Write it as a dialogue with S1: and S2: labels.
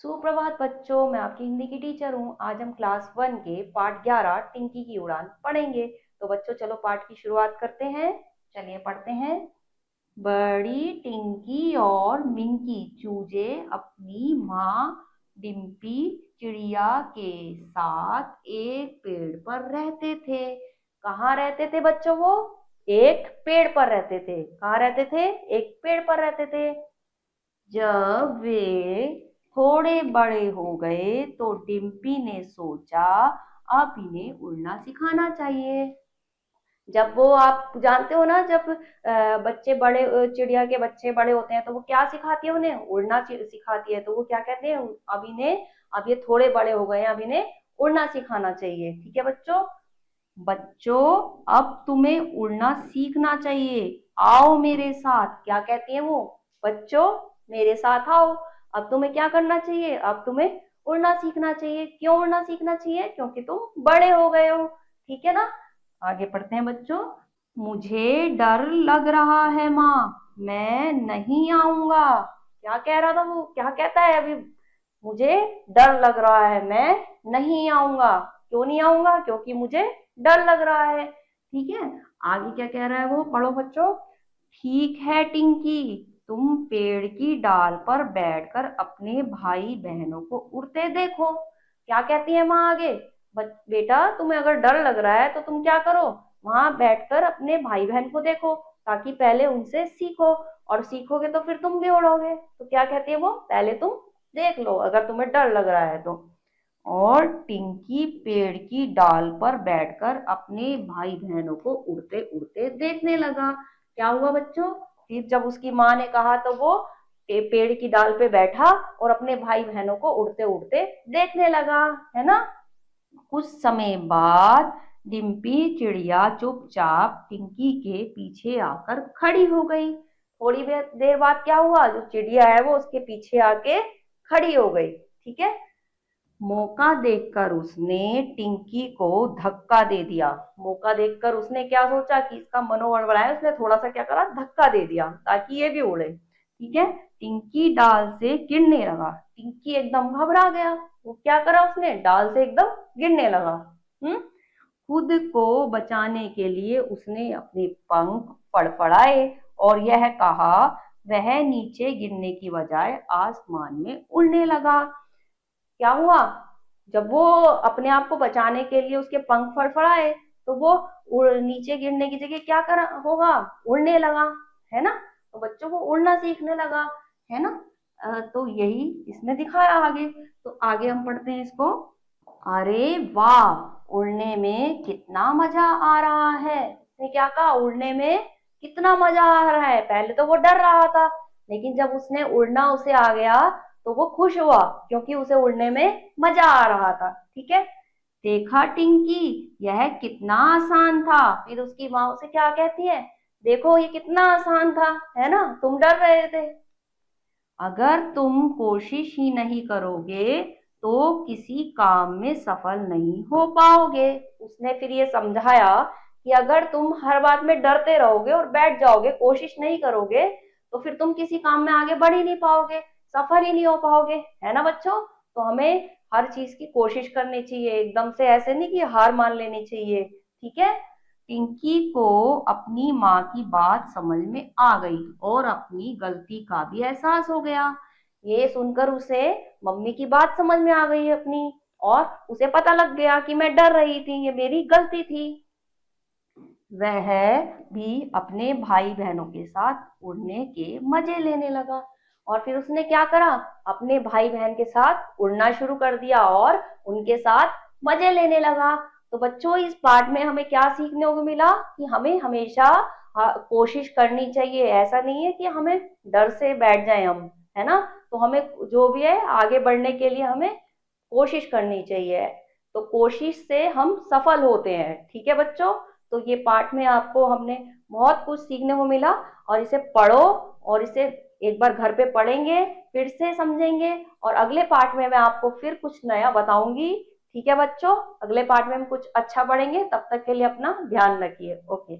S1: सुप्रभात बच्चों, मैं आपकी हिंदी की टीचर हूँ। आज हम क्लास 1 के पाठ 11 टिंकी की उड़ान पढ़ेंगे। तो बच्चों चलो पाठ की शुरुआत करते हैं। चलिए पढ़ते हैं। बड़ी टिंकी और मिंकी चूजे अपनी माँ डिम्पी चिड़िया के साथ एक पेड़ पर रहते थे। कहाँ रहते थे बच्चों? वो एक पेड़ पर रहते थे। कहाँ रहते थे? एक पेड़ पर रहते थे। जब वे थोड़े बड़े हो गए तो डिम्पी ने सोचा अब इन्हें उड़ना सिखाना चाहिए। जब वो, आप जानते हो ना, जब बच्चे बड़े, चिड़िया के बच्चे बड़े होते हैं तो वो क्या सिखाती है? उन्हें उड़ना सिखाती है। तो वो क्या कहते हैं? अब इन्हें, अब ये थोड़े बड़े हो गए हैं, अब इन्हें उड़ना सिखाना चाहिए। ठीक है बच्चों? बच्चों अब तुम्हें उड़ना सीखना चाहिए, आओ मेरे साथ। क्या कहती है वो? बच्चों मेरे साथ आओ। अब तुम्हें क्या करना चाहिए? अब तुम्हें उड़ना सीखना चाहिए। क्यों उड़ना सीखना चाहिए? क्योंकि तुम बड़े हो गए हो। ठीक है ना? आगे पढ़ते हैं बच्चों। मुझे डर लग रहा है माँ, मैं नहीं आऊंगा। क्या कह रहा था वो? क्या कहता है अभी? मुझे डर लग रहा है, मैं नहीं आऊंगा। क्यों नहीं आऊंगा? क्योंकि मुझे डर लग रहा है। ठीक है, आगे क्या कह रहा है वो? पढ़ो बच्चों। ठीक है टिंकी, तुम पेड़ की डाल पर बैठकर अपने भाई बहनों को उड़ते देखो। क्या कहती है माँ आगे? बेटा तुम्हें अगर डर लग रहा है तो तुम क्या करो, वहां बैठकर अपने भाई बहन को देखो, ताकि पहले उनसे सीखो, और सीखोगे तो फिर तुम भी उड़ोगे। तो क्या कहती है वो? पहले तुम देख लो अगर तुम्हें डर लग रहा है तो। और टिंकी पेड़ की डाल पर बैठकर अपने भाई बहनों को उड़ते उड़ते देखने लगा। क्या हुआ बच्चों? फिर जब उसकी माँ ने कहा तो वो पेड़ की डाल पे बैठा और अपने भाई बहनों को उड़ते उड़ते देखने लगा। है ना? कुछ समय बाद डिम्पी चिड़िया चुपचाप टिंकी के पीछे आकर खड़ी हो गई। थोड़ी देर बाद क्या हुआ? जो चिड़िया है वो उसके पीछे आके खड़ी हो गई। ठीक है, मौका देखकर उसने टिंकी को धक्का दे दिया। मौका देखकर उसने क्या सोचा कि इसका मनोबल बढ़ाए, उसने थोड़ा सा क्या करा, धक्का दे दिया ताकि ये भी उड़े। ठीक है, टिंकी डाल से गिरने लगा। टिंकी एकदम घबरा गया। वो क्या करा उसने? डाल से एकदम गिरने लगा। हम्म खुद को बचाने के लिए उसने अपने पंख फड़फड़ाए और यह कहा, वह नीचे गिरने की बजाय आसमान में उड़ने लगा। क्या हुआ? जब वो अपने आप को बचाने के लिए उसके पंख फड़फड़ाए तो वो नीचे गिरने की जगह क्या कर होगा, उड़ने लगा। है ना? तो बच्चों को उड़ना सीखने लगा। है ना? तो यही इसमें दिखाया आगे। तो आगे हम पढ़ते हैं इसको। अरे वाह, उड़ने में कितना मजा आ रहा है। उसने क्या कहा? उड़ने में कितना मजा आ रहा है। पहले तो वो डर रहा था, लेकिन जब उसने उड़ना उसे आ गया तो वो खुश हुआ, क्योंकि उसे उड़ने में मजा आ रहा था। ठीक है, देखा टिंकी, यह कितना आसान था। फिर उसकी माँ उसे क्या कहती है? देखो ये कितना आसान था, है ना? तुम डर रहे थे। अगर तुम कोशिश ही नहीं करोगे तो किसी काम में सफल नहीं हो पाओगे। उसने फिर ये समझाया कि अगर तुम हर बात में डरते रहोगे और बैठ जाओगे, कोशिश नहीं करोगे, तो फिर तुम किसी काम में आगे बढ़ ही नहीं पाओगे, सफल ही नहीं हो पाओगे। है ना बच्चों? तो हमें हर चीज की कोशिश करनी चाहिए, एकदम से ऐसे नहीं कि हार मान लेनी चाहिए। ठीक है, पिंकी को अपनी माँ की बात समझ में आ गई और अपनी गलती का भी एहसास हो गया। ये सुनकर उसे मम्मी की बात समझ में आ गई अपनी, और उसे पता लग गया कि मैं डर रही थी, ये मेरी गलती थी। वह भी अपने भाई बहनों के साथ उड़ने के मजे लेने लगा। और फिर उसने क्या करा? अपने भाई बहन के साथ उड़ना शुरू कर दिया और उनके साथ मजे लेने लगा। तो बच्चों इस पाठ में हमें क्या सीखने को मिला? कि हमें हमेशा कोशिश करनी चाहिए। ऐसा नहीं है कि हमें डर से बैठ जाए हम। है ना? तो हमें जो भी है आगे बढ़ने के लिए हमें कोशिश करनी चाहिए। तो कोशिश से हम सफल होते हैं। ठीक है बच्चों? तो ये पाठ में आपको हमने बहुत कुछ सीखने को मिला, और इसे पढ़ो और इसे एक बार घर पे पढ़ेंगे, फिर से समझेंगे, और अगले पाठ में मैं आपको फिर कुछ नया बताऊंगी। ठीक है बच्चों? अगले पाठ में हम कुछ अच्छा पढ़ेंगे। तब तक के लिए अपना ध्यान रखिए। ओके।